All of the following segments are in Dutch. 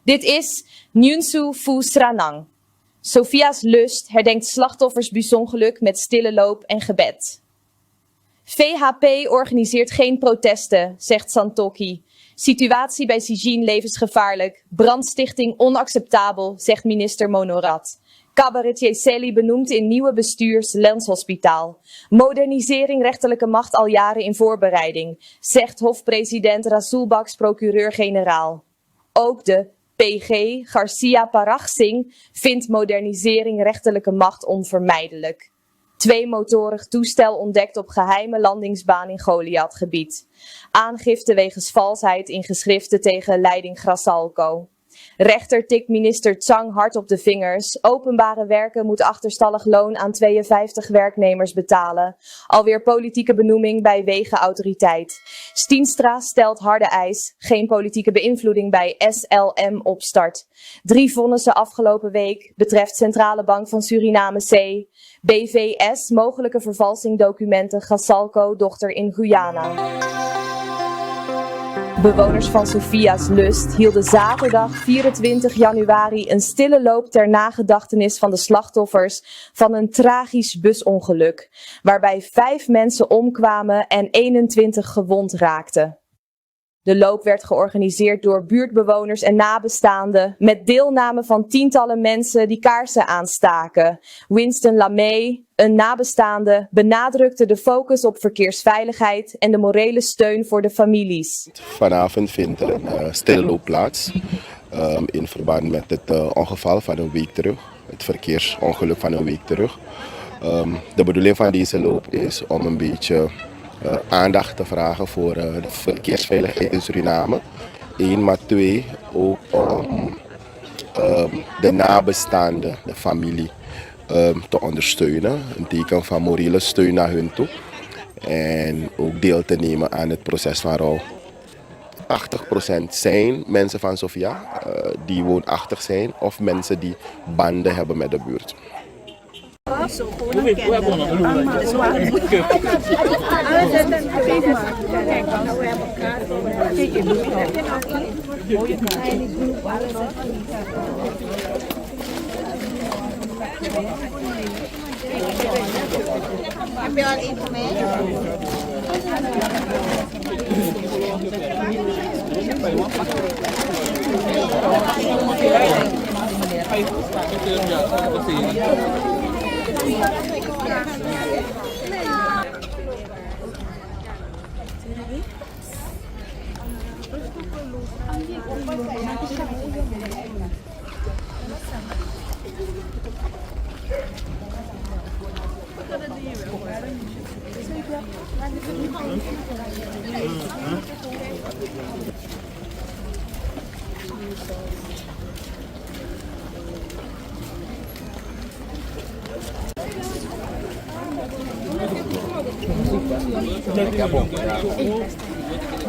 Dit is Nyunsu Phu Sranang. Sophia's Lust herdenkt slachtoffers busongeluk met stille loop en gebed. VHP organiseert geen protesten, zegt Santokhi. Situatie bij Sijin levensgevaarlijk. Brandstichting onacceptabel, zegt minister Monorat. Cabaretier Selly benoemd in nieuwe bestuurs Lenshospitaal. Modernisering rechterlijke macht al jaren in voorbereiding, zegt hofpresident Rasulbaks procureur-generaal. Ook de PG Garcia Parag Singh vindt modernisering rechterlijke macht onvermijdelijk. Tweemotorig toestel ontdekt op geheime landingsbaan in Goliathgebied. Aangifte wegens valsheid in geschriften tegen leiding Grassalco. Rechter tikt minister Tsang hard op de vingers. Openbare werken moet achterstallig loon aan 52 werknemers betalen. Alweer politieke benoeming bij Wegenautoriteit. Stienstra stelt harde eis. Geen politieke beïnvloeding bij SLM opstart. 3 vonnissen afgelopen week betreft Centrale Bank van Suriname C. BVS mogelijke vervalsing documenten Grassalco dochter in Guyana. Bewoners van Sophia's Lust hielden zaterdag 24 januari een stille loop ter nagedachtenis van de slachtoffers van een tragisch busongeluk, waarbij 5 mensen omkwamen en 21 gewond raakten. De loop werd georganiseerd door buurtbewoners en nabestaanden, met deelname van tientallen mensen die kaarsen aanstaken. Winston Lamey, een nabestaande, benadrukte de focus op verkeersveiligheid en de morele steun voor de families. Vanavond vindt er een stille loop plaats in verband met het ongeval van een week terug, het verkeersongeluk van een week terug. De bedoeling van deze loop is om een beetje aandacht te vragen voor de verkeersveiligheid in Suriname. 1, maar 2, ook om de nabestaanden, de familie, te ondersteunen. Een teken van morele steun naar hun toe. En ook deel te nemen aan het proces van rouw. 80% zijn mensen van Sophia die woonachtig zijn of mensen die banden hebben met de buurt. Heb je al eten mee?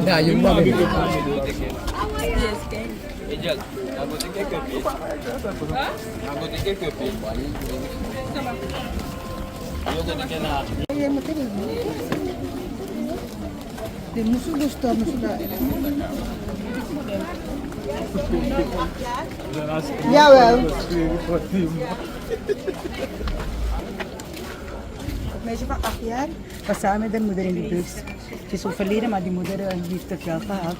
Nah, you love it. Jawel. Het meisje van 8 jaar was samen met haar moeder in de bus. Ze is overleden, maar die moeder heeft het wel gehad.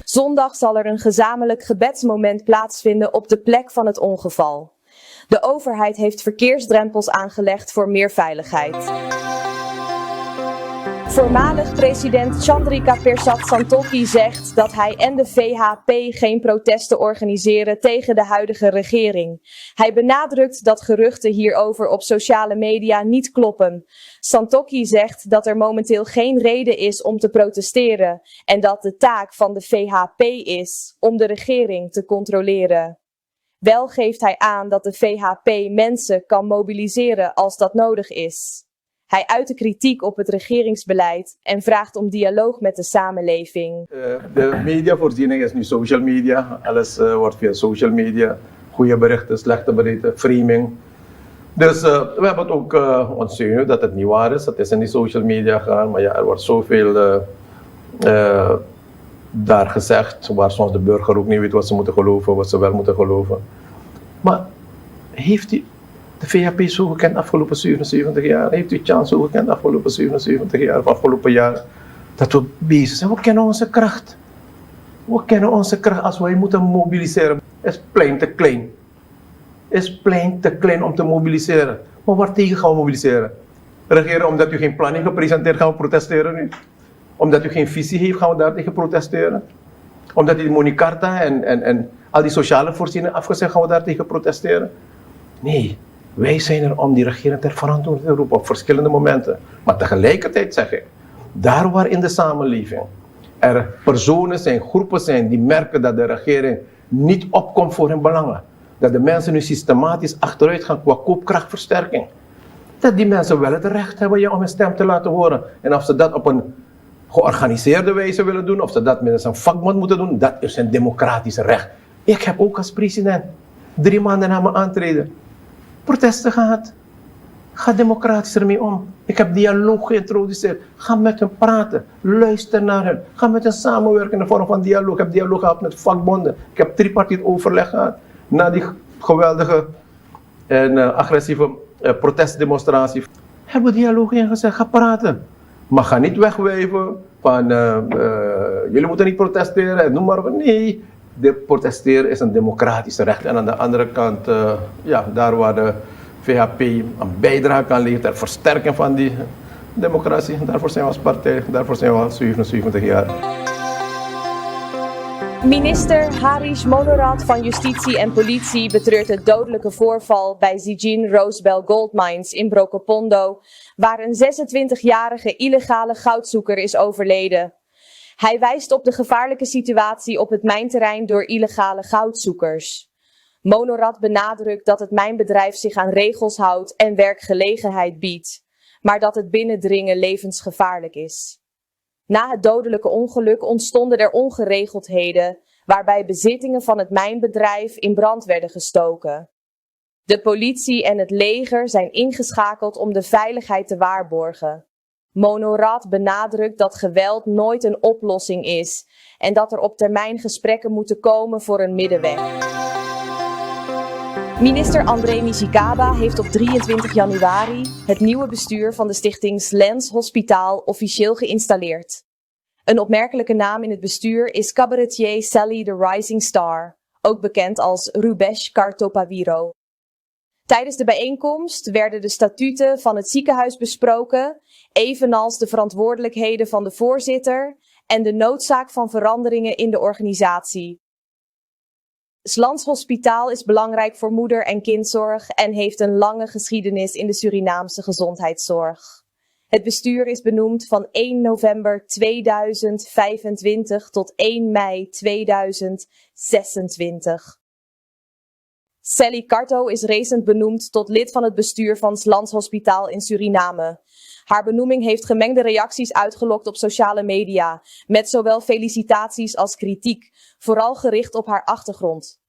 Zondag zal er een gezamenlijk gebedsmoment plaatsvinden op de plek van het ongeval. De overheid heeft verkeersdrempels aangelegd voor meer veiligheid. Voormalig president Chandrika Persat Santokhi zegt dat hij en de VHP geen protesten organiseren tegen de huidige regering. Hij benadrukt dat geruchten hierover op sociale media niet kloppen. Santokhi zegt dat er momenteel geen reden is om te protesteren en dat de taak van de VHP is om de regering te controleren. Wel geeft hij aan dat de VHP mensen kan mobiliseren als dat nodig is. Hij uit de kritiek op het regeringsbeleid en vraagt om dialoog met de samenleving. De mediavoorziening is nu social media. Alles wordt via social media. Goede berichten, slechte berichten, framing. Dus we hebben het ook ontzenuwd dat het niet waar is. Het is in die social media gaan, maar ja, er wordt zoveel daar gezegd, waar soms de burger ook niet weet wat ze moeten geloven, wat ze wel moeten geloven. Maar heeft u de VHP zo gekend de afgelopen 77 jaar? Heeft u Tjan zo gekend de afgelopen 77 jaar of afgelopen jaar? Dat we bezig zijn. We kennen onze kracht. We kennen onze kracht als wij moeten mobiliseren. Het is plein te klein. Het is plein te klein om te mobiliseren. Maar waartegen gaan we mobiliseren? Regeren omdat u geen planning gepresenteerd, gaan we protesteren nu? Omdat u geen visie heeft, gaan we daartegen protesteren? Omdat u de Monicarta en al die sociale voorzieningen afgezegd, gaan we daartegen protesteren? Nee, wij zijn er om die regering ter verantwoording te roepen op verschillende momenten. Maar tegelijkertijd zeg ik, daar waar in de samenleving er personen zijn, groepen zijn die merken dat de regering niet opkomt voor hun belangen, dat de mensen nu systematisch achteruit gaan qua koopkrachtversterking, dat die mensen wel het recht hebben om hun stem te laten horen. En of ze dat op een georganiseerde wijze willen doen, of ze dat met een vakbond moeten doen, dat is een democratisch recht. Ik heb ook als president 3 maanden na mijn aantreden protesten gehad. Ga democratisch ermee om. Ik heb dialoog geïntroduceerd. Ga met hen praten. Luister naar hen. Ga met hen samenwerken in de vorm van dialoog. Ik heb dialoog gehad met vakbonden. Ik heb tripartite overleg gehad. Na die geweldige en agressieve protestdemonstratie hebben we dialoog ingezet. Ga praten. Maar ga niet wegwijven van jullie moeten niet protesteren. Noem maar op. Nee, protesteren is een democratisch recht. En aan de andere kant, daar waar de VHP een bijdrage kan leveren ter versterking van die democratie. Daarvoor zijn we als partij, daarvoor zijn we al 77 jaar. Minister Harish Monorat van Justitie en Politie betreurt het dodelijke voorval bij Zijin Rosebel Gold Mines in Brokopondo, waar een 26-jarige illegale goudzoeker is overleden. Hij wijst op de gevaarlijke situatie op het mijnterrein door illegale goudzoekers. Monorat benadrukt dat het mijnbedrijf zich aan regels houdt en werkgelegenheid biedt, maar dat het binnendringen levensgevaarlijk is. Na het dodelijke ongeluk ontstonden er ongeregeldheden, waarbij bezittingen van het mijnbedrijf in brand werden gestoken. De politie en het leger zijn ingeschakeld om de veiligheid te waarborgen. Monorat benadrukt dat geweld nooit een oplossing is en dat er op termijn gesprekken moeten komen voor een middenweg. Minister André Mizikaba heeft op 23 januari het nieuwe bestuur van de stichting Slens Hospitaal officieel geïnstalleerd. Een opmerkelijke naam in het bestuur is cabaretier Sally the Rising Star, ook bekend als Rubesh Kartopaviro. Tijdens de bijeenkomst werden de statuten van het ziekenhuis besproken, evenals de verantwoordelijkheden van de voorzitter en de noodzaak van veranderingen in de organisatie. Slans Hospitaal is belangrijk voor moeder- en kindzorg en heeft een lange geschiedenis in de Surinaamse gezondheidszorg. Het bestuur is benoemd van 1 november 2025 tot 1 mei 2026. Sally Karto is recent benoemd tot lid van het bestuur van Slans Hospitaal in Suriname. Haar benoeming heeft gemengde reacties uitgelokt op sociale media, met zowel felicitaties als kritiek, vooral gericht op haar achtergrond.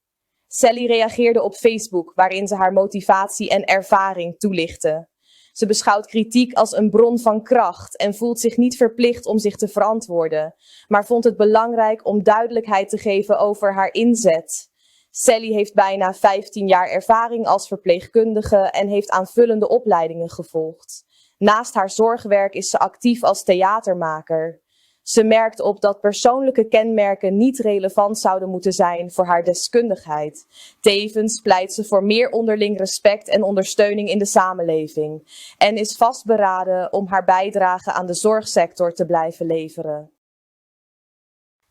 Sally reageerde op Facebook, waarin ze haar motivatie en ervaring toelichtte. Ze beschouwt kritiek als een bron van kracht en voelt zich niet verplicht om zich te verantwoorden, maar vond het belangrijk om duidelijkheid te geven over haar inzet. Sally heeft bijna 15 jaar ervaring als verpleegkundige en heeft aanvullende opleidingen gevolgd. Naast haar zorgwerk is ze actief als theatermaker. Ze merkt op dat persoonlijke kenmerken niet relevant zouden moeten zijn voor haar deskundigheid. Tevens pleit ze voor meer onderling respect en ondersteuning in de samenleving en is vastberaden om haar bijdrage aan de zorgsector te blijven leveren.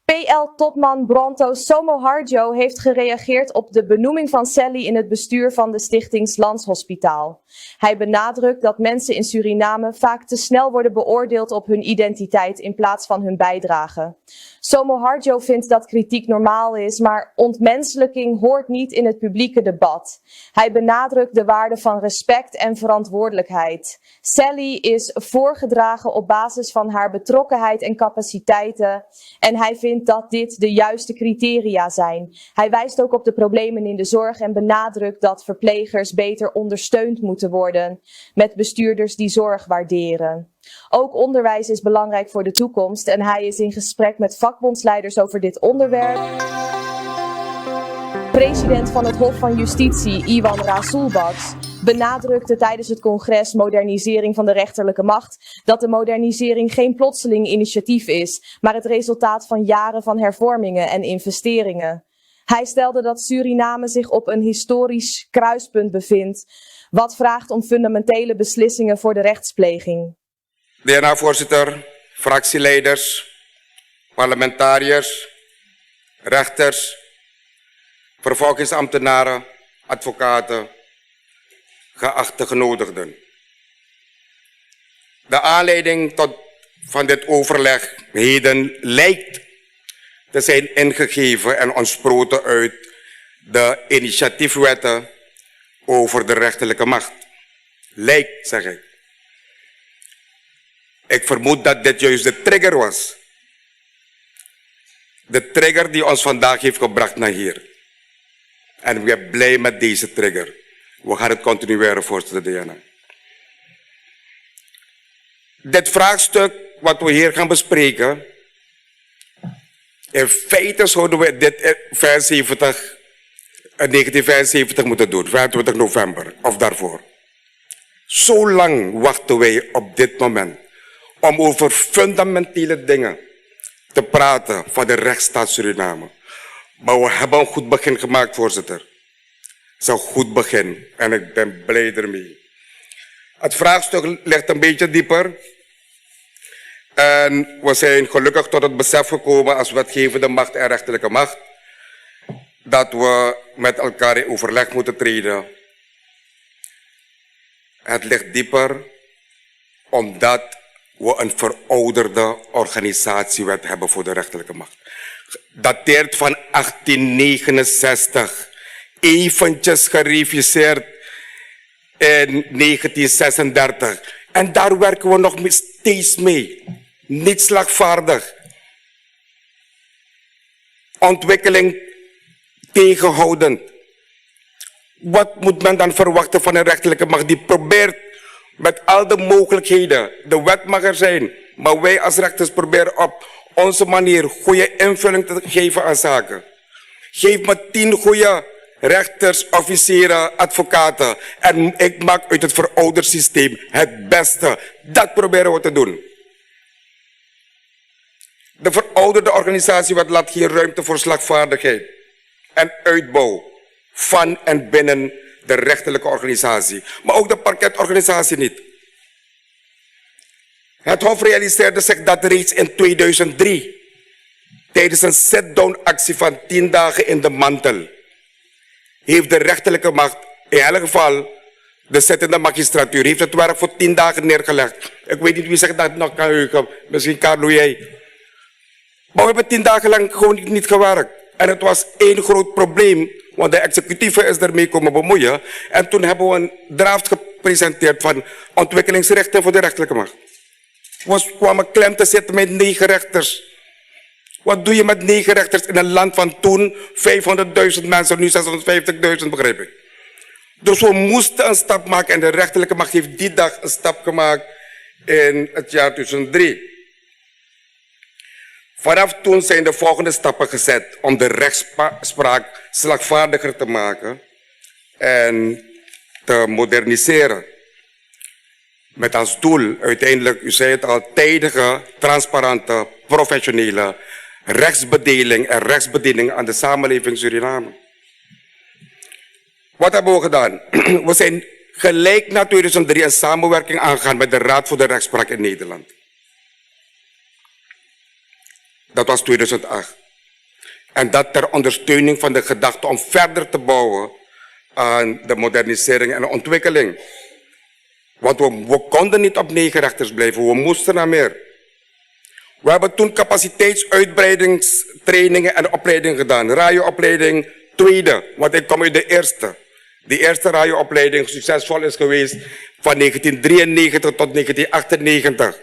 PL-topman Bronto Somoharjo heeft gereageerd op de benoeming van Sally in het bestuur van de stichting Slans Hospitaal. Hij benadrukt dat mensen in Suriname vaak te snel worden beoordeeld op hun identiteit in plaats van hun bijdrage. Somoharjo vindt dat kritiek normaal is, maar ontmenselijking hoort niet in het publieke debat. Hij benadrukt de waarde van respect en verantwoordelijkheid. Sally is voorgedragen op basis van haar betrokkenheid en capaciteiten en hij vindt dat dit de juiste criteria zijn. Hij wijst ook op de problemen in de zorg en benadrukt dat verplegers beter ondersteund moeten worden met bestuurders die zorg waarderen. Ook onderwijs is belangrijk voor de toekomst en hij is in gesprek met vakbondsleiders over dit onderwerp. President van het Hof van Justitie, Iwan Rasulbaks, benadrukte tijdens het congres Modernisering van de rechterlijke macht dat de modernisering geen plotseling initiatief is, maar het resultaat van jaren van hervormingen en investeringen. Hij stelde dat Suriname zich op een historisch kruispunt bevindt, wat vraagt om fundamentele beslissingen voor de rechtspleging. De heer voorzitter, fractieleiders, parlementariërs, rechters, vervolgingsambtenaren, advocaten, geachte genodigden. De aanleiding van dit overleg heden lijkt te zijn ingegeven en ontsproten uit de initiatiefwetten over de rechterlijke macht. Lijkt, zeg ik. Ik vermoed dat dit juist de trigger was. De trigger die ons vandaag heeft gebracht naar hier. En we zijn blij met deze trigger. We gaan het continueren, voorzitter Diana. Dit vraagstuk wat we hier gaan bespreken, in feite zouden we dit in 1975 moeten doen, 25 november of daarvoor. Zo lang wachten wij op dit moment om over fundamentele dingen te praten van de rechtsstaat Suriname. Maar we hebben een goed begin gemaakt, voorzitter. Het is een goed begin en ik ben blij ermee. Het vraagstuk ligt een beetje dieper. En we zijn gelukkig tot het besef gekomen als wetgevende macht en rechterlijke macht dat we met elkaar in overleg moeten treden. Het ligt dieper omdat we een verouderde organisatiewet hebben voor de rechterlijke macht. Dateert van 1869, eventjes gereviseerd in 1936. En daar werken we nog steeds mee. Niet slagvaardig. Ontwikkeling tegenhoudend. Wat moet men dan verwachten van een rechterlijke macht die probeert met al de mogelijkheden, de wet mag er zijn, maar wij als rechters proberen op onze manier goede invulling te geven aan zaken. Geef me 10 goede rechters, officieren, advocaten en ik maak uit het verouderd systeem het beste. Dat proberen we te doen. De verouderde organisatiewet laat geen ruimte voor slagvaardigheid en uitbouw van en binnen de rechterlijke organisatie, maar ook de parketorganisatie niet. Het Hof realiseerde zich dat reeds in 2003, tijdens een sit-down actie van 10 dagen in de mantel, heeft de rechterlijke macht, in elk geval de zittende magistratuur, heeft het werk voor 10 dagen neergelegd. Ik weet niet wie zich dat nog kan heugen, misschien Carlo jij. Maar we hebben 10 dagen lang gewoon niet gewerkt. En het was één groot probleem, want de executieve is ermee komen bemoeien. En toen hebben we een draft gepresenteerd van ontwikkelingsrichting voor de rechterlijke macht. We kwamen klem te zitten met 9 rechters. Wat doe je met 9 rechters in een land van toen 500.000 mensen, nu 650.000 begrijp ik. Dus we moesten een stap maken en de rechterlijke macht heeft die dag een stap gemaakt in het jaar 2003. Vanaf toen zijn de volgende stappen gezet om de rechtspraak slagvaardiger te maken en te moderniseren. Met als doel uiteindelijk, u zei het al, tijdige, transparante, professionele rechtsbedeling en rechtsbediening aan de samenleving Suriname. Wat hebben we gedaan? We zijn gelijk na 2003 een samenwerking aangegaan met de Raad voor de Rechtspraak in Nederland. Dat was 2008. En dat ter ondersteuning van de gedachte om verder te bouwen aan de modernisering en de ontwikkeling. Want we konden niet op 9 rechters blijven, we moesten naar meer. We hebben toen capaciteitsuitbreidingstrainingen en opleidingen gedaan. radioopleiding, tweede, want ik kom uit de eerste. De eerste radioopleiding succesvol is geweest van 1993 tot 1998.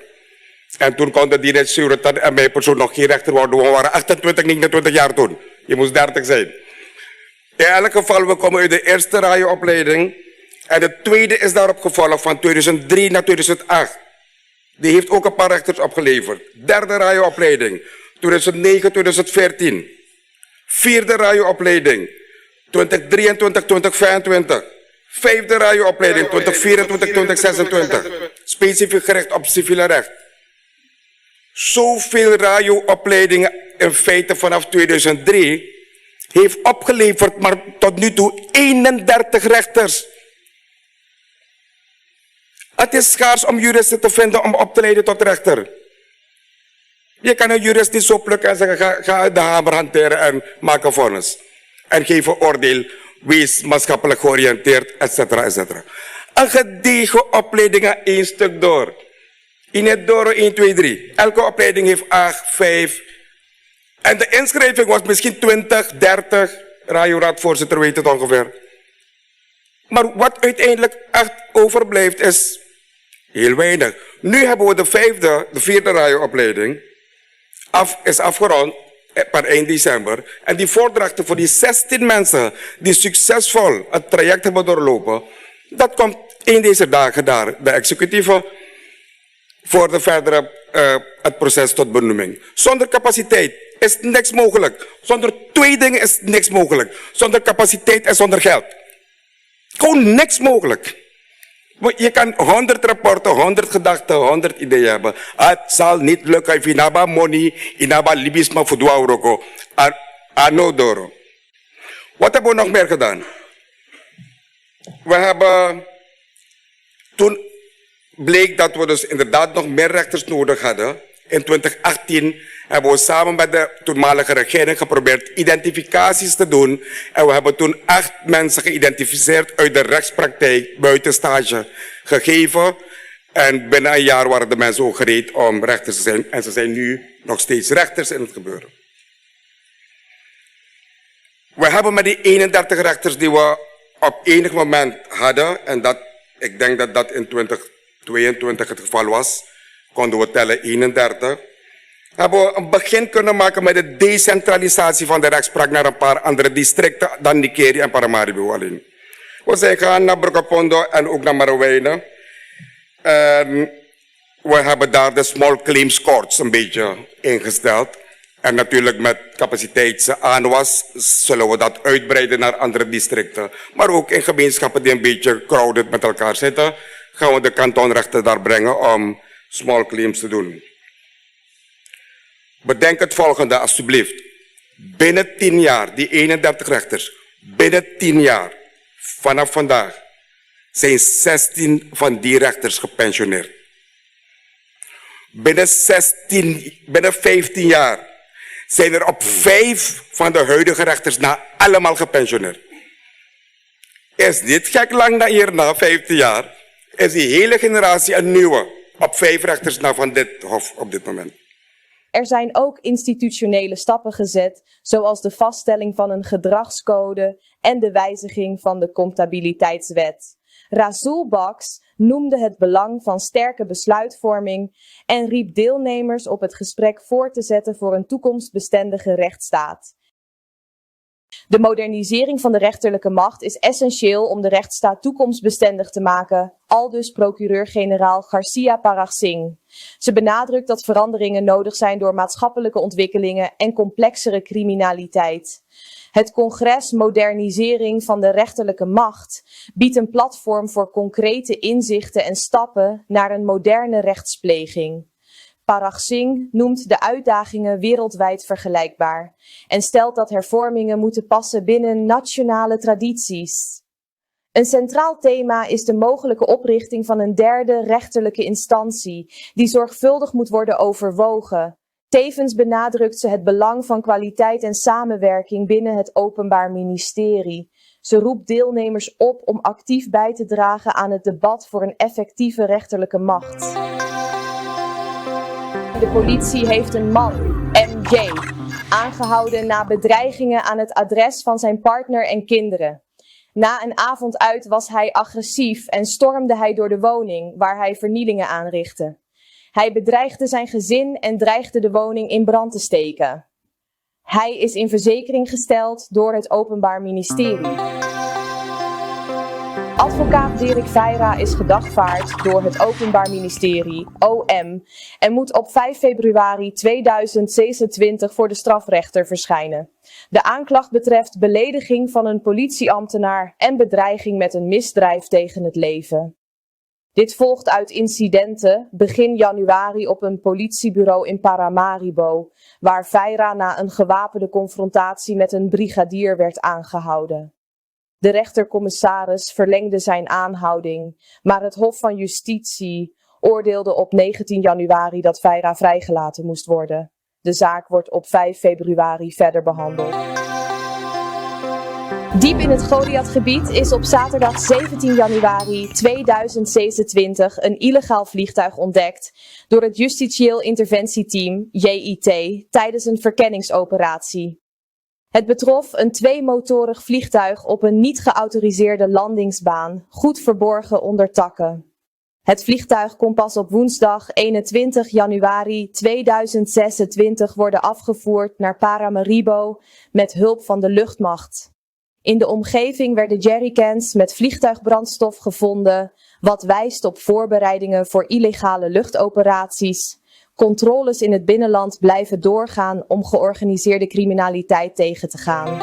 En toen kon de direct Suratan en mijn persoon nog geen rechter worden. We waren 28, 29 jaar toen. Je moest 30 zijn. In elk geval, we komen uit de eerste radioopleiding. En de tweede is daarop gevolgd van 2003 naar 2008. Die heeft ook een paar rechters opgeleverd. Derde radioopleiding, 2009, 2014. Vierde radioopleiding, 2023, 2025. Vijfde radioopleiding, 2024, 2026. Specifiek gericht op civiele recht. Zoveel radioopleidingen in feite vanaf 2003 heeft opgeleverd, maar tot nu toe 31 rechters. Het is schaars om juristen te vinden om op te leiden tot rechter. Je kan een jurist niet zo plukken en zeggen, ga de hamer hanteren en maak een vonnis. En geef een oordeel, wees maatschappelijk georiënteerd, etc. etc. Een gedegen opleiding één stuk door. In het door 1, 2, 3. Elke opleiding heeft 8, 5. En de inschrijving was misschien 20, 30. Radioraadvoorzitter weet het ongeveer. Maar wat uiteindelijk echt overblijft is heel weinig. Nu hebben we de vierde radioopleiding. Is afgerond per 1 december. En die voordrachten voor die 16 mensen die succesvol het traject hebben doorlopen. Dat komt in deze dagen daar. De executieve voor de verdere het proces tot benoeming. Zonder capaciteit is niks mogelijk. Zonder 2 dingen is niks mogelijk. Zonder capaciteit en zonder geld. Gewoon niks mogelijk. Je kan 100 rapporten, 100 gedachten, 100 ideeën hebben. Het zal niet lukken. If inaba money, inaba libisma fudwauroko. Anodoro. Wat hebben we nog meer gedaan? We hebben toen bleek dat we dus inderdaad nog meer rechters nodig hadden. In 2018 hebben we samen met de toenmalige regering geprobeerd identificaties te doen. En we hebben toen 8 mensen geïdentificeerd uit de rechtspraktijk, buiten stage, gegeven. En binnen een jaar waren de mensen ook gereed om rechters te zijn. En ze zijn nu nog steeds rechters in het gebeuren. We hebben met die 31 rechters die we op enig moment hadden, en dat, ik denk dat dat in 2022 het geval was, konden we tellen 31. Hebben we een begin kunnen maken met de decentralisatie van de rechtspraak naar een paar andere districten dan Nikeri en Paramaribo alleen. We zijn gegaan naar Brokopondo en ook naar Marowijnen. We hebben daar de small claims courts een beetje ingesteld. En natuurlijk met capaciteitsaanwas zullen we dat uitbreiden naar andere districten. Maar ook in gemeenschappen die een beetje crowded met elkaar zitten, gaan we de kantonrechten daar brengen om small claims te doen. Bedenk het volgende alsjeblieft. Binnen 10 jaar, die 31 rechters, binnen 10 jaar, vanaf vandaag, zijn 16 van die rechters gepensioneerd. Binnen 15 jaar zijn er op 5 van de huidige rechters na allemaal gepensioneerd. Is niet gek lang na hierna, 15 jaar, is die hele generatie een nieuwe op 5 rechters na van dit hof op dit moment. Er zijn ook institutionele stappen gezet, zoals de vaststelling van een gedragscode en de wijziging van de comptabiliteitswet. Rasool Baks noemde het belang van sterke besluitvorming en riep deelnemers op het gesprek voor te zetten voor een toekomstbestendige rechtsstaat. De modernisering van de rechterlijke macht is essentieel om de rechtsstaat toekomstbestendig te maken, aldus procureur-generaal Garcia Paraxing. Ze benadrukt dat veranderingen nodig zijn door maatschappelijke ontwikkelingen en complexere criminaliteit. Het congres Modernisering van de rechterlijke macht biedt een platform voor concrete inzichten en stappen naar een moderne rechtspleging. Paraxing noemt de uitdagingen wereldwijd vergelijkbaar en stelt dat hervormingen moeten passen binnen nationale tradities. Een centraal thema is de mogelijke oprichting van een derde rechterlijke instantie die zorgvuldig moet worden overwogen. Tevens benadrukt ze het belang van kwaliteit en samenwerking binnen het Openbaar Ministerie. Ze roept deelnemers op om actief bij te dragen aan het debat voor een effectieve rechterlijke macht. De politie heeft een man, MJ, aangehouden na bedreigingen aan het adres van zijn partner en kinderen. Na een avond uit was hij agressief en stormde hij door de woning waar hij vernielingen aanrichtte. Hij bedreigde zijn gezin en dreigde de woning in brand te steken. Hij is in verzekering gesteld door het Openbaar Ministerie. Advocaat Dirk Feira is gedagvaard door het Openbaar Ministerie, OM, en moet op 5 februari 2026 voor de strafrechter verschijnen. De aanklacht betreft belediging van een politieambtenaar en bedreiging met een misdrijf tegen het leven. Dit volgt uit incidenten begin januari op een politiebureau in Paramaribo, waar Feira na een gewapende confrontatie met een brigadier werd aangehouden. De rechtercommissaris verlengde zijn aanhouding, maar het Hof van Justitie oordeelde op 19 januari dat Feira vrijgelaten moest worden. De zaak wordt op 5 februari verder behandeld. Diep in het Goliathgebied is op zaterdag 17 januari 2026 een illegaal vliegtuig ontdekt door het Justitieel Interventieteam, JIT, tijdens een verkenningsoperatie. Het betrof een tweemotorig vliegtuig op een niet geautoriseerde landingsbaan, goed verborgen onder takken. Het vliegtuig kon pas op woensdag 21 januari 2026 worden afgevoerd naar Paramaribo met hulp van de luchtmacht. In de omgeving werden jerrycans met vliegtuigbrandstof gevonden, wat wijst op voorbereidingen voor illegale luchtoperaties. Controles in het binnenland blijven doorgaan om georganiseerde criminaliteit tegen te gaan.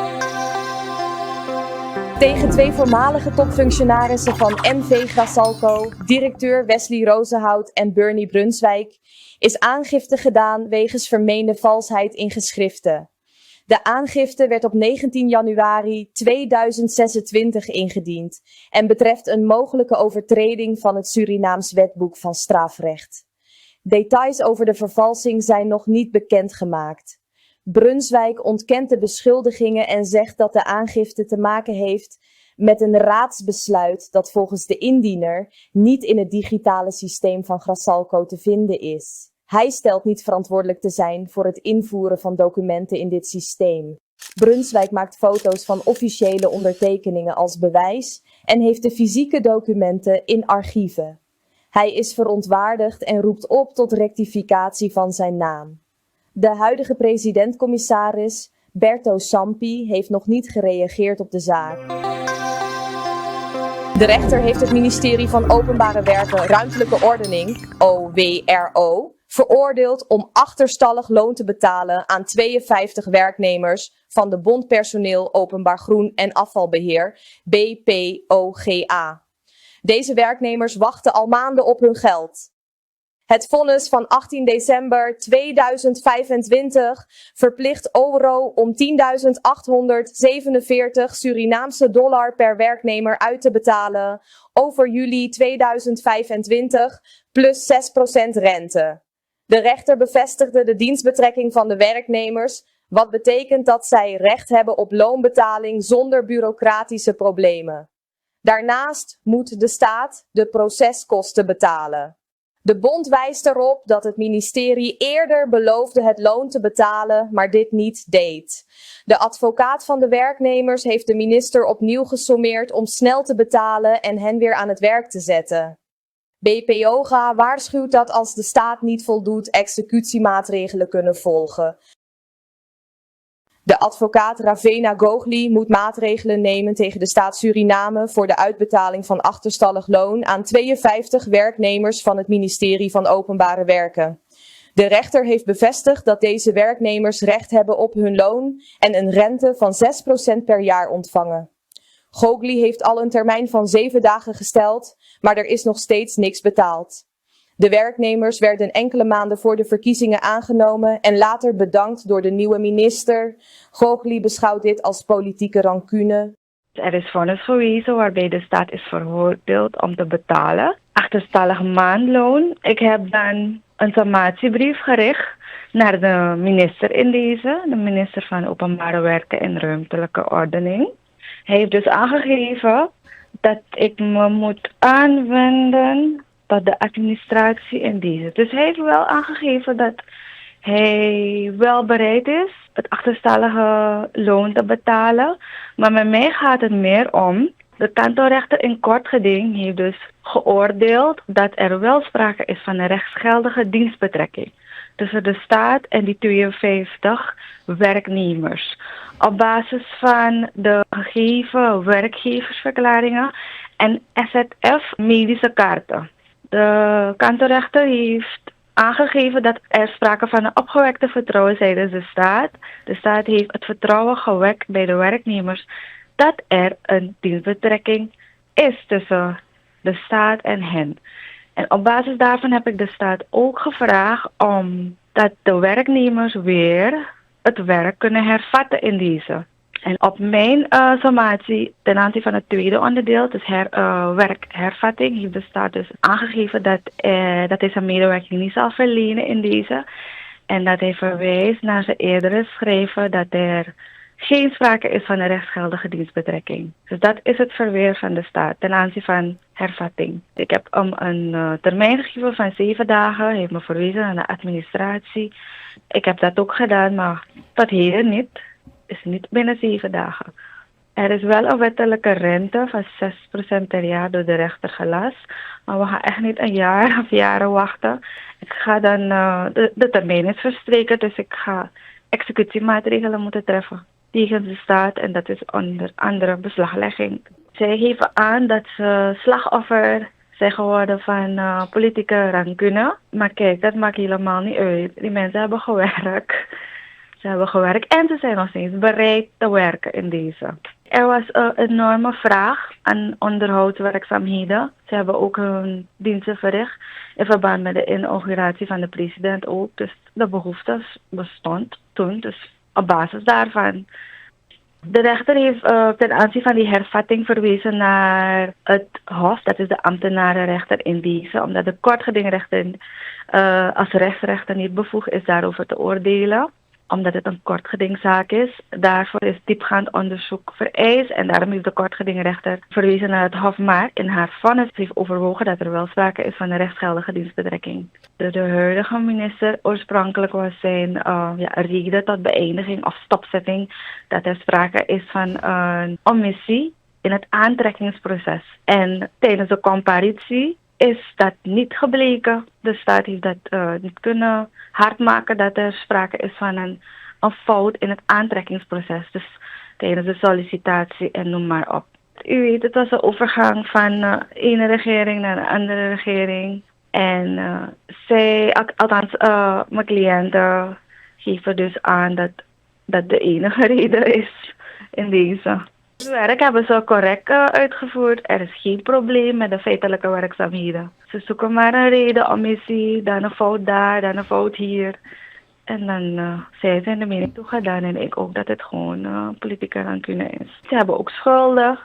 Tegen 2 voormalige topfunctionarissen van MV Grassalco, directeur Wesley Rozenhout en Bernie Brunswijk, is aangifte gedaan wegens vermeende valsheid in geschriften. De aangifte werd op 19 januari 2026 ingediend en betreft een mogelijke overtreding van het Surinaams Wetboek van Strafrecht. Details over de vervalsing zijn nog niet bekendgemaakt. Brunswijk ontkent de beschuldigingen en zegt dat de aangifte te maken heeft met een raadsbesluit dat volgens de indiener niet in het digitale systeem van Grassalco te vinden is. Hij stelt niet verantwoordelijk te zijn voor het invoeren van documenten in dit systeem. Brunswijk maakt foto's van officiële ondertekeningen als bewijs en heeft de fysieke documenten in archieven. Hij is verontwaardigd en roept op tot rectificatie van zijn naam. De huidige president-commissaris, Berto Sampi, heeft nog niet gereageerd op de zaak. De rechter heeft het ministerie van Openbare Werken Ruimtelijke Ordening, OWRO, veroordeeld om achterstallig loon te betalen aan 52 werknemers van de Bond Personeel Openbaar Groen en Afvalbeheer, BPOGA. Deze werknemers wachten al maanden op hun geld. Het vonnis van 18 december 2025 verplicht OWRO om 10.847 Surinaamse dollar per werknemer uit te betalen over juli 2025 plus 6% rente. De rechter bevestigde de dienstbetrekking van de werknemers, wat betekent dat zij recht hebben op loonbetaling zonder bureaucratische problemen. Daarnaast moet de staat de proceskosten betalen. De bond wijst erop dat het ministerie eerder beloofde het loon te betalen, maar dit niet deed. De advocaat van de werknemers heeft de minister opnieuw gesommeerd om snel te betalen en hen weer aan het werk te zetten. BPOGA waarschuwt dat als de staat niet voldoet, executiemaatregelen kunnen volgen. De advocaat Ravena Gogli moet maatregelen nemen tegen de staat Suriname voor de uitbetaling van achterstallig loon aan 52 werknemers van het ministerie van Openbare Werken. De rechter heeft bevestigd dat deze werknemers recht hebben op hun loon en een rente van 6% per jaar ontvangen. Gogli heeft al een termijn van 7 dagen gesteld, maar er is nog steeds niks betaald. De werknemers werden enkele maanden voor de verkiezingen aangenomen en later bedankt door de nieuwe minister. Gogli beschouwt dit als politieke rancune. Er is vonnis gewezen waarbij de staat is veroordeeld om te betalen. Achterstallig maandloon. Ik heb dan een sommatiebrief gericht naar de minister in deze, de minister van Openbare Werken en Ruimtelijke Ordening. Hij heeft dus aangegeven dat ik me moet aanwenden tot de administratie in deze. Dus hij heeft wel aangegeven dat hij wel bereid is het achterstallige loon te betalen. Maar met mij gaat het meer om De kantonrechter in kort geding heeft dus geoordeeld dat er wel sprake is van een rechtsgeldige dienstbetrekking tussen de staat en die 52 werknemers. Op basis van de gegeven werkgeversverklaringen en SZF medische kaarten. De kantonrechter heeft aangegeven dat er sprake van een opgewekte vertrouwen tijdens de staat. De staat heeft het vertrouwen gewekt bij de werknemers dat er een dienstbetrekking is tussen de staat en hen. En op basis daarvan heb ik de staat ook gevraagd om dat de werknemers weer het werk kunnen hervatten in deze. En op mijn sommatie ten aanzien van het tweede onderdeel, dus werkhervatting, heeft de staat dus aangegeven dat hij zijn medewerking niet zal verlenen in deze. En dat hij verwijst naar zijn eerdere schrijven dat er geen sprake is van een rechtsgeldige dienstbetrekking. Dus dat is het verweer van de staat ten aanzien van hervatting. Ik heb hem een termijn gegeven van 7 dagen. Hij heeft me verwezen aan de administratie. Ik heb dat ook gedaan, maar tot heden niet. Is niet binnen 7 dagen. Er is wel een wettelijke rente van 6% per jaar door de rechter gelast. Maar we gaan echt niet een jaar of jaren wachten. Ik ga dan, de termijn is verstreken, dus ik ga executiemaatregelen moeten treffen tegen de staat en dat is onder andere beslaglegging. Zij geven aan dat ze slachtoffer zijn geworden van politieke rancune. Maar kijk, dat maakt helemaal niet uit. Die mensen hebben gewerkt. Ze hebben gewerkt en ze zijn nog steeds bereid te werken in deze. Er was een enorme vraag aan onderhoudswerkzaamheden. Ze hebben ook hun diensten verricht in verband met de inauguratie van de president ook. Dus de behoefte bestond toen. Dus op basis daarvan. De rechter heeft ten aanzien van die hervatting verwezen naar het Hof, dat is de ambtenarenrechter in deze, omdat de kortgedingrechter als rechtsrechter niet bevoegd is daarover te oordelen, omdat het een kortgedingzaak is. Daarvoor is diepgaand onderzoek vereist en daarom heeft de kortgedingrechter verwezen naar het Hof, maar in haar vonnis heeft overwogen dat er wel sprake is van een rechtsgeldige dienstbetrekking. De huidige minister, oorspronkelijk was zijn reden tot beëindiging of stopzetting dat er sprake is van een omissie in het aantrekkingsproces. En tijdens de comparitie is dat niet gebleken. De staat heeft dat niet kunnen hardmaken dat er sprake is van een fout in het aantrekkingsproces. Dus tijdens de sollicitatie en noem maar op. U weet, het was een overgang van de ene regering naar de andere regering. En mijn cliënten geven dus aan dat de enige reden is in deze. Het werk hebben ze correct uitgevoerd. Er is geen probleem met de feitelijke werkzaamheden. Ze zoeken maar een reden, omissie, dan een fout daar, dan een fout hier. En dan zij zijn de mening toegedaan en ik ook dat het gewoon politieke rancune is. Ze hebben ook schulden.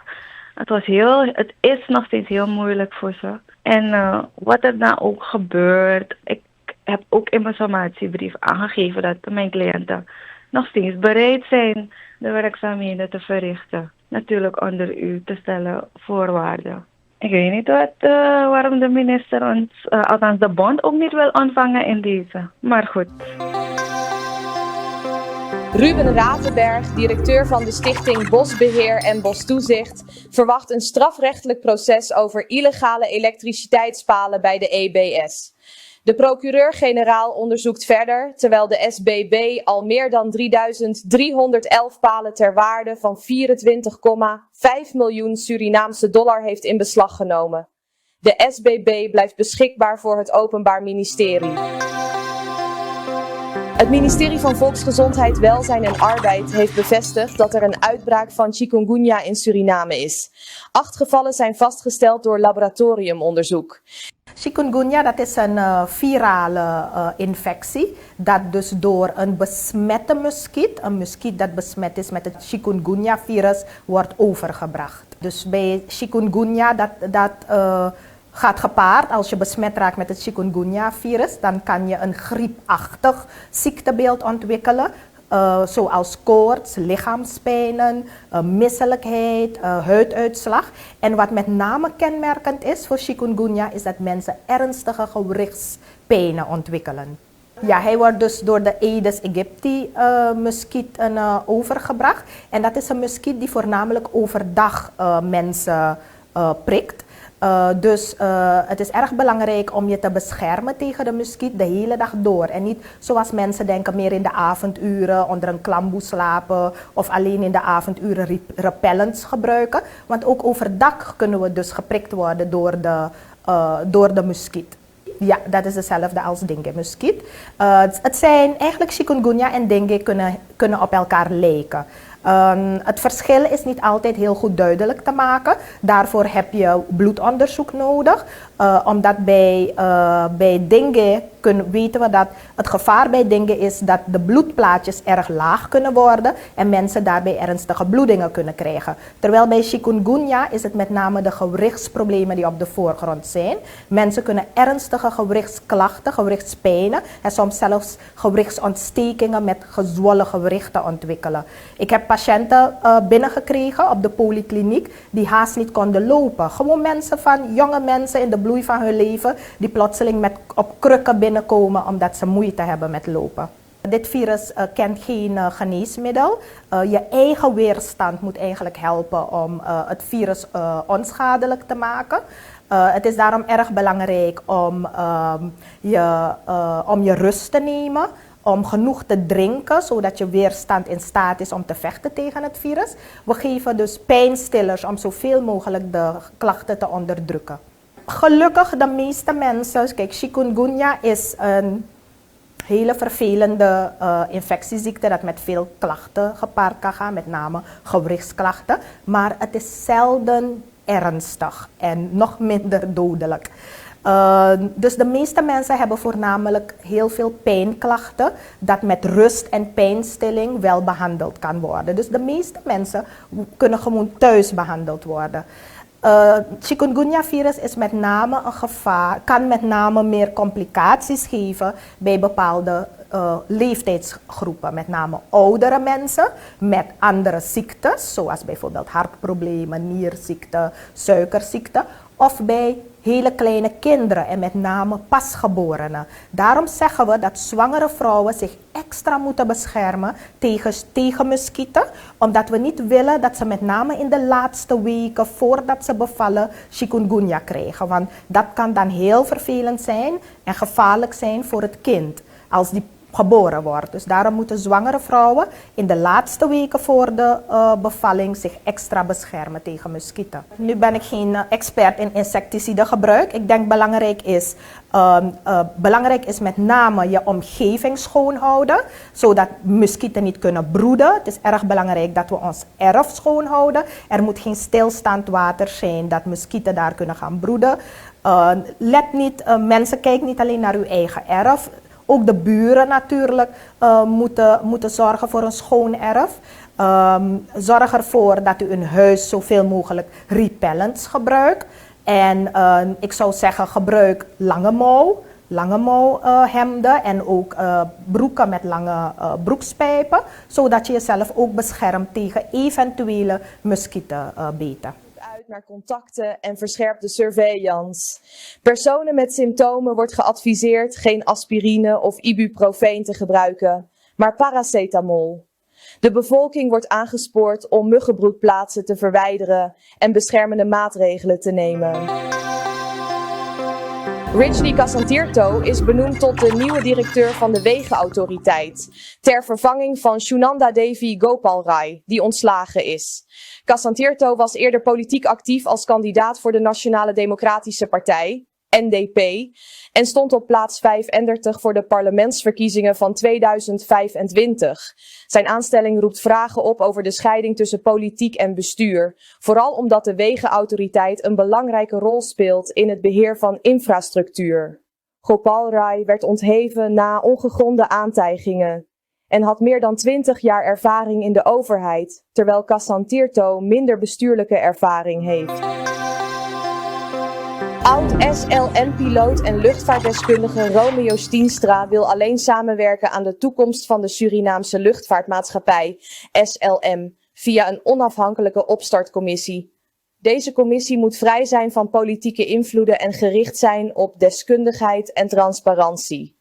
Het is nog steeds heel moeilijk voor ze. En wat er dan ook gebeurt, ik heb ook in mijn sommatiebrief aangegeven dat mijn cliënten nog steeds bereid zijn de werkzaamheden te verrichten. Natuurlijk onder u te stellen voorwaarden. Ik weet niet waarom de minister ons, althans de bond, ook niet wil ontvangen in deze. Maar goed. Ruben Ratenberg, directeur van de stichting Bosbeheer en Bostoezicht, verwacht een strafrechtelijk proces over illegale elektriciteitspalen bij de EBS. De procureur-generaal onderzoekt verder, terwijl de SBB al meer dan 3.311 palen ter waarde van 24,5 miljoen Surinaamse dollar heeft in beslag genomen. De SBB blijft beschikbaar voor het Openbaar Ministerie. Het ministerie van Volksgezondheid, Welzijn en Arbeid heeft bevestigd dat er een uitbraak van chikungunya in Suriname is. 8 gevallen zijn vastgesteld door laboratoriumonderzoek. Chikungunya, dat is een virale infectie dat dus door een besmette muskiet, een muskiet dat besmet is met het chikungunya-virus, wordt overgebracht. Dus bij chikungunya, dat gaat gepaard, als je besmet raakt met het chikungunya-virus, dan kan je een griepachtig ziektebeeld ontwikkelen. Zoals koorts, lichaamspijnen, misselijkheid, huiduitslag. En wat met name kenmerkend is voor chikungunya is dat mensen ernstige gewrichtspijnen ontwikkelen. Ja, hij wordt dus door de Aedes aegypti muskiet overgebracht. En dat is een muskiet die voornamelijk overdag mensen prikt. Dus het is erg belangrijk om je te beschermen tegen de muskiet de hele dag door. En niet zoals mensen denken meer in de avonduren onder een klamboe slapen of alleen in de avonduren repellents gebruiken. Want ook overdag kunnen we dus geprikt worden door de muskiet. Ja, dat is hetzelfde als dengue-muskiet. Het zijn eigenlijk chikungunya en dengue kunnen op elkaar lijken. Het verschil is niet altijd heel goed duidelijk te maken. Daarvoor heb je bloedonderzoek nodig. Omdat bij dengue weten we dat het gevaar bij dengue is dat de bloedplaatjes erg laag kunnen worden en mensen daarbij ernstige bloedingen kunnen krijgen. Terwijl bij chikungunya is het met name de gewrichtsproblemen die op de voorgrond zijn. Mensen kunnen ernstige gewrichtsklachten, gewrichtspijnen en soms zelfs gewrichtsontstekingen met gezwollen gewrichten ontwikkelen. Ik heb patiënten binnengekregen op de polykliniek die haast niet konden lopen. Gewoon jonge mensen in de bloei van hun leven die plotseling op krukken binnenkomen omdat ze moeite hebben met lopen. Dit virus kent geen geneesmiddel. Je eigen weerstand moet eigenlijk helpen om het virus onschadelijk te maken. Het is daarom erg belangrijk om je rust te nemen. Om genoeg te drinken, zodat je weerstand in staat is om te vechten tegen het virus. We geven dus pijnstillers om zoveel mogelijk de klachten te onderdrukken. Gelukkig de meeste mensen, kijk, chikungunya is een hele vervelende infectieziekte dat met veel klachten gepaard kan gaan, met name gewrichtsklachten. Maar het is zelden ernstig en nog minder dodelijk. Dus de meeste mensen hebben voornamelijk heel veel pijnklachten dat met rust en pijnstilling wel behandeld kan worden. Dus de meeste mensen kunnen gewoon thuis behandeld worden. Chikungunya virus is met name een gevaar, kan met name meer complicaties geven bij bepaalde leeftijdsgroepen. Met name oudere mensen met andere ziektes, zoals bijvoorbeeld hartproblemen, nierziekte, suikerziekte. Of bij hele kleine kinderen en met name pasgeborenen. Daarom zeggen we dat zwangere vrouwen zich extra moeten beschermen tegen muskieten. Omdat we niet willen dat ze met name in de laatste weken voordat ze bevallen chikungunya krijgen. Want dat kan dan heel vervelend zijn en gevaarlijk zijn voor het kind als die geboren wordt. Dus daarom moeten zwangere vrouwen in de laatste weken voor de bevalling zich extra beschermen tegen muskieten. Nu ben ik geen expert in insecticidengebruik. Ik denk belangrijk is met name je omgeving schoonhouden, zodat muskieten niet kunnen broeden. Het is erg belangrijk dat we ons erf schoonhouden. Er moet geen stilstaand water zijn dat muskieten daar kunnen gaan broeden. Mensen kijken niet alleen naar uw eigen erf. Ook de buren natuurlijk moeten zorgen voor een schoon erf. Zorg ervoor dat u in huis zoveel mogelijk repellents gebruikt. En ik zou zeggen, gebruik lange mouw hemden en ook broeken met lange broekspijpen. Zodat je jezelf ook beschermt tegen eventuele muskietenbeten. Uit naar contacten en verscherpte surveillance. Personen met symptomen wordt geadviseerd geen aspirine of ibuprofeen te gebruiken, maar paracetamol. De bevolking wordt aangespoord om muggenbroedplaatsen te verwijderen en beschermende maatregelen te nemen. Ridgley Casantirto is benoemd tot de nieuwe directeur van de Wegenautoriteit, ter vervanging van Shunanda Devi Gopal Rai, die ontslagen is. Casantirto was eerder politiek actief als kandidaat voor de Nationale Democratische Partij, NDP, en stond op plaats 35 voor de parlementsverkiezingen van 2025. Zijn aanstelling roept vragen op over de scheiding tussen politiek en bestuur, vooral omdat de Wegenautoriteit een belangrijke rol speelt in het beheer van infrastructuur. Gopal Rai werd ontheven na ongegronde aantijgingen en had meer dan 20 jaar ervaring in de overheid, terwijl Casantirto minder bestuurlijke ervaring heeft. Oud-SLM-piloot en luchtvaartdeskundige Romeo Stienstra wil alleen samenwerken aan de toekomst van de Surinaamse luchtvaartmaatschappij SLM via een onafhankelijke opstartcommissie. Deze commissie moet vrij zijn van politieke invloeden en gericht zijn op deskundigheid en transparantie.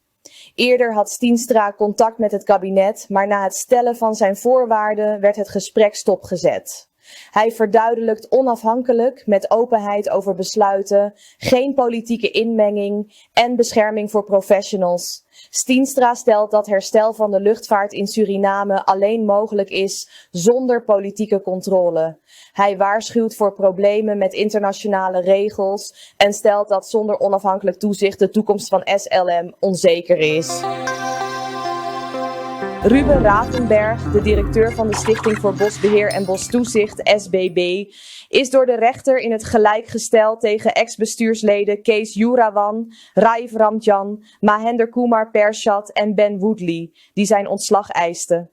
Eerder had Stienstra contact met het kabinet, maar na het stellen van zijn voorwaarden werd het gesprek stopgezet. Hij verduidelijkt onafhankelijk, met openheid over besluiten, geen politieke inmenging en bescherming voor professionals. Stienstra stelt dat herstel van de luchtvaart in Suriname alleen mogelijk is zonder politieke controle. Hij waarschuwt voor problemen met internationale regels en stelt dat zonder onafhankelijk toezicht de toekomst van SLM onzeker is. Ruben Ravenberg, de directeur van de Stichting voor Bosbeheer en Bostoezicht, SBB, is door de rechter in het gelijk gesteld tegen ex-bestuursleden Kees Joerawan, Raif Ramjan, Mahender Kumar Pershat en Ben Woodley, die zijn ontslag eisten.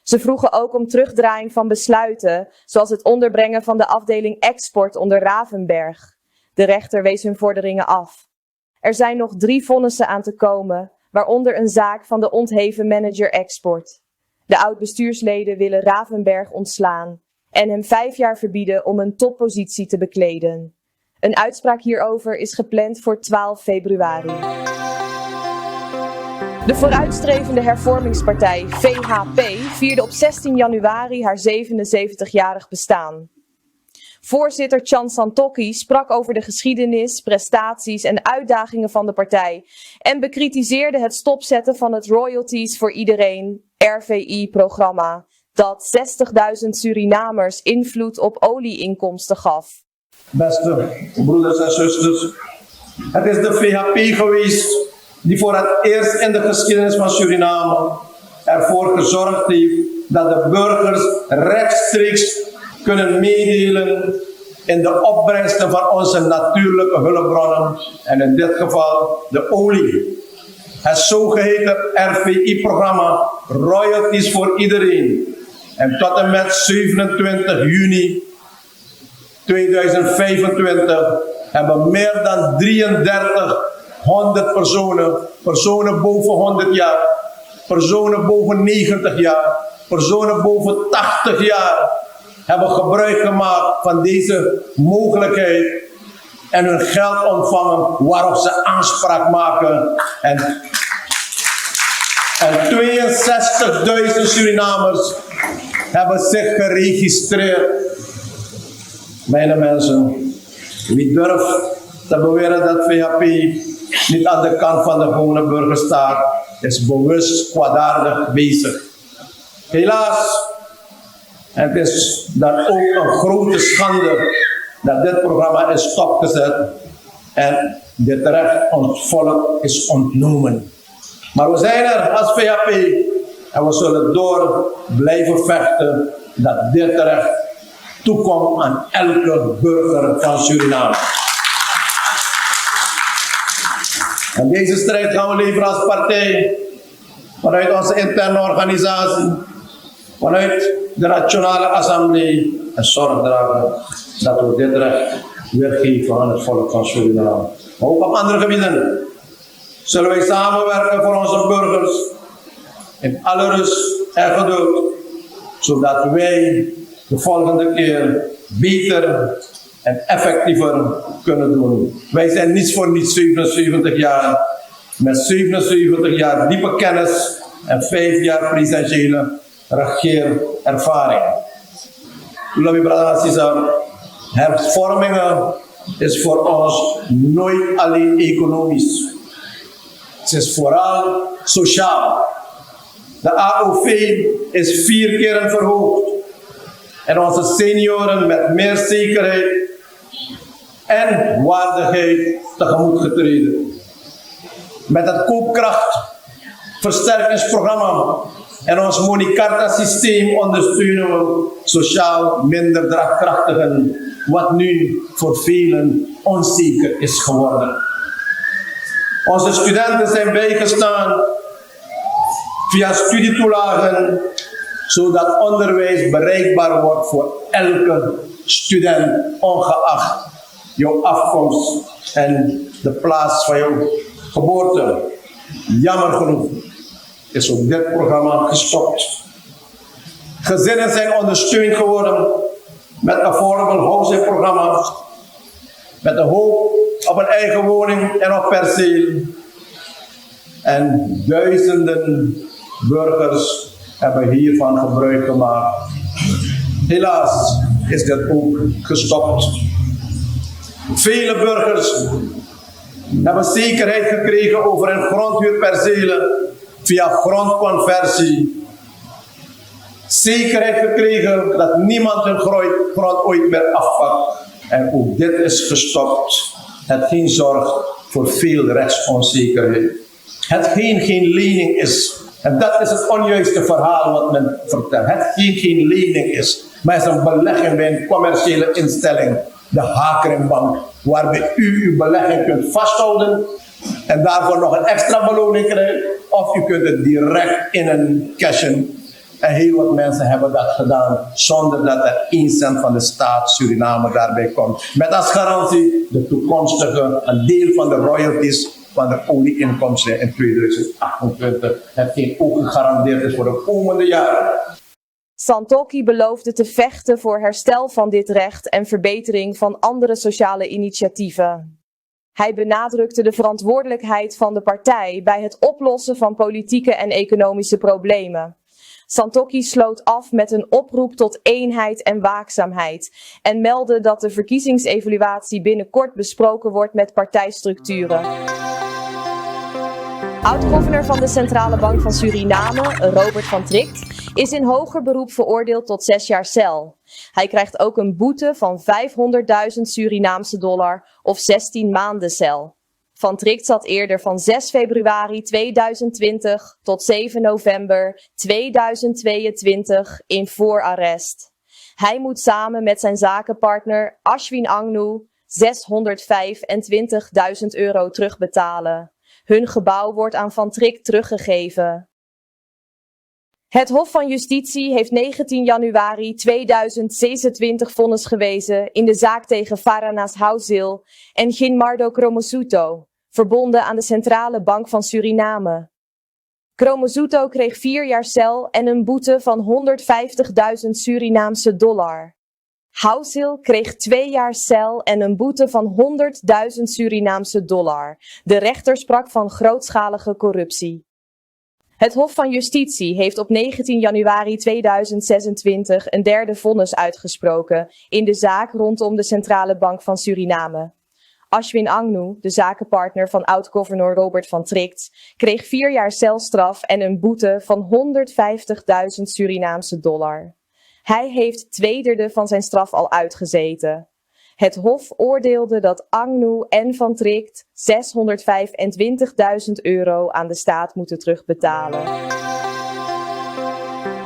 Ze vroegen ook om terugdraaiing van besluiten, zoals het onderbrengen van de afdeling export onder Ravenberg. De rechter wees hun vorderingen af. Er zijn nog 3 vonnissen aan te komen, waaronder een zaak van de ontheven manager export. De oud-bestuursleden willen Ravenberg ontslaan en hem 5 jaar verbieden om een toppositie te bekleden. Een uitspraak hierover is gepland voor 12 februari. De vooruitstrevende hervormingspartij VHP vierde op 16 januari haar 77-jarig bestaan. Voorzitter Chan Santokhi sprak over de geschiedenis, prestaties en uitdagingen van de partij en bekritiseerde het stopzetten van het Royalties voor Iedereen RVI-programma, dat 60.000 Surinamers invloed op olieinkomsten gaf. Beste broeders en zusters, het is de VHP geweest die voor het eerst in de geschiedenis van Suriname ervoor gezorgd heeft dat de burgers rechtstreeks kunnen meedelen in de opbrengsten van onze natuurlijke hulpbronnen en in dit geval de olie. Het zogeheten RVI-programma Royalties voor Iedereen. En tot en met 27 juni 2025 hebben meer dan 3300 personen boven 100 jaar, personen boven 90 jaar, personen boven 80 jaar, hebben gebruik gemaakt van deze mogelijkheid en hun geld ontvangen waarop ze aanspraak maken. En 62.000 Surinamers hebben zich geregistreerd. Mijn mensen, wie durft te beweren dat VHP niet aan de kant van de gewone burger staat, is bewust kwaadaardig bezig. Helaas, het is dan ook een grote schande dat dit programma is stopgezet en dit recht aan het volk is ontnomen. Maar we zijn er als VHP en we zullen door blijven vechten dat dit recht toekomt aan elke burger van Suriname. En deze strijd gaan we leveren als partij, vanuit onze interne organisatie, vanuit de Nationale Assemblée en zorg dragen dat we dit recht weergeven aan het volk van Suriname. Maar ook op andere gebieden zullen wij samenwerken voor onze burgers in alle rust en geduld, zodat wij de volgende keer beter en effectiever kunnen doen. Wij zijn niets voor niets 77 jaar, met 77 jaar diepe kennis en 5 jaar presidentiële regeerervaring. Lobby Brada, hervormingen is voor ons nooit alleen economisch. Het is vooral sociaal. De AOV is 4 keer verhoogd. En onze senioren met meer zekerheid en waardigheid tegemoet getreden. Met het koopkrachtversterkingsprogramma en ons Monicarta-systeem ondersteunen we sociaal minder draagkrachtigen, wat nu voor velen onzeker is geworden. Onze studenten zijn bijgestaan via studietoelagen, zodat onderwijs bereikbaar wordt voor elke student, ongeacht jouw afkomst en de plaats van jouw geboorte. Jammer genoeg is ook dit programma gestopt. Gezinnen zijn ondersteund geworden met affordable housing programma's, met de hoop op een eigen woning en op perceel. En duizenden burgers hebben hiervan gebruik gemaakt. Helaas is dit ook gestopt. Vele burgers hebben zekerheid gekregen over hun grondhuurpercelen via grondconversie. Zekerheid gekregen dat niemand hun grond ooit meer afpakt. En ook dit is gestopt. Hetgeen zorgt voor veel rechtsonzekerheid. Hetgeen geen lening is. En dat is het onjuiste verhaal wat men vertelt. Hetgeen geen lening is, maar is een belegging bij een commerciële instelling. De Hakerenbank, waarbij u uw belegging kunt vasthouden en daarvoor nog een extra beloning krijgt. Of u kunt het direct in een cashen. En heel wat mensen hebben dat gedaan zonder dat er 1 cent van de staat Suriname daarbij komt. Met als garantie de toekomstige, een deel van de royalties van de olieinkomsten in 2028. Hetgeen ook gegarandeerd is voor de komende jaren. Santokhi beloofde te vechten voor herstel van dit recht en verbetering van andere sociale initiatieven. Hij benadrukte de verantwoordelijkheid van de partij bij het oplossen van politieke en economische problemen. Santokhi sloot af met een oproep tot eenheid en waakzaamheid en meldde dat de verkiezingsevaluatie binnenkort besproken wordt met partijstructuren. Oud-governor van de Centrale Bank van Suriname, Robert van Tricht, is in hoger beroep veroordeeld tot 6 jaar cel. Hij krijgt ook een boete van $500.000 Surinaamse dollar of 16 maanden cel. Van Tricht zat eerder van 6 februari 2020 tot 7 november 2022 in voorarrest. Hij moet samen met zijn zakenpartner Ashwin Angnu €625.000 terugbetalen. Hun gebouw wordt aan Van Tricht teruggegeven. Het Hof van Justitie heeft 19 januari 2026 vonnis gewezen in de zaak tegen Faranas Housil en Ginmardo Kromosuto, verbonden aan de Centrale Bank van Suriname. Kromosuto kreeg 4 jaar cel en een boete van $150.000 Surinaamse dollar. Housil kreeg 2 jaar cel en een boete van $100.000 Surinaamse dollar. De rechter sprak van grootschalige corruptie. Het Hof van Justitie heeft op 19 januari 2026 een derde vonnis uitgesproken in de zaak rondom de Centrale Bank van Suriname. Ashwin Angnu, de zakenpartner van oud-governor Robert van Tricht, kreeg 4 jaar celstraf en een boete van $150.000 Surinaamse dollar. Hij heeft 2/3 van zijn straf al uitgezeten. Het Hof oordeelde dat Angnu en Van Tricht €625.000 aan de staat moeten terugbetalen.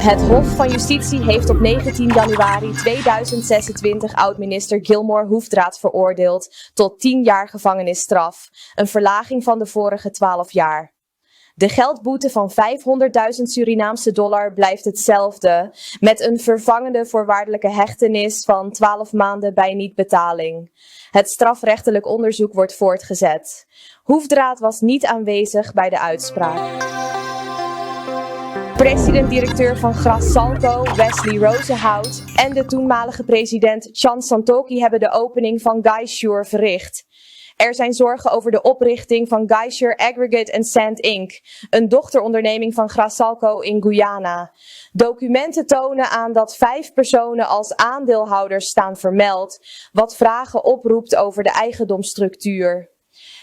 Het Hof van Justitie heeft op 19 januari 2026 oud-minister Gilmore Hoefdraad veroordeeld tot 10 jaar gevangenisstraf, een verlaging van de vorige 12 jaar. De geldboete van $500.000 Surinaamse dollar blijft hetzelfde, met een vervangende voorwaardelijke hechtenis van 12 maanden bij niet-betaling. Het strafrechtelijk onderzoek wordt voortgezet. Hoefdraad was niet aanwezig bij de uitspraak. President-directeur van Grassalco, Wesley Rozenhout, en de toenmalige president Chan Santokhi hebben de opening van Guysure verricht. Er zijn zorgen over de oprichting van Guysure Aggregate and Sand Inc., een dochteronderneming van Grassalco in Guyana. Documenten tonen aan dat 5 personen als aandeelhouders staan vermeld, wat vragen oproept over de eigendomsstructuur.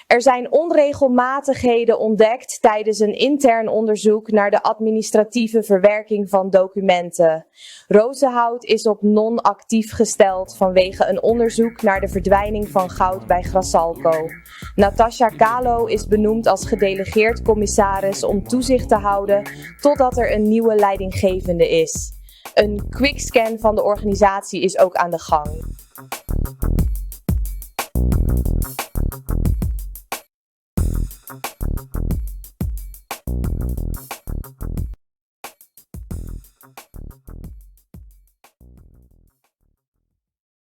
Er zijn onregelmatigheden ontdekt tijdens een intern onderzoek naar de administratieve verwerking van documenten. Rozenhout is op non-actief gesteld vanwege een onderzoek naar de verdwijning van goud bij Grassalco. Natasha Kalo is benoemd als gedelegeerd commissaris om toezicht te houden totdat er een nieuwe leidinggevende is. Een quickscan van de organisatie is ook aan de gang.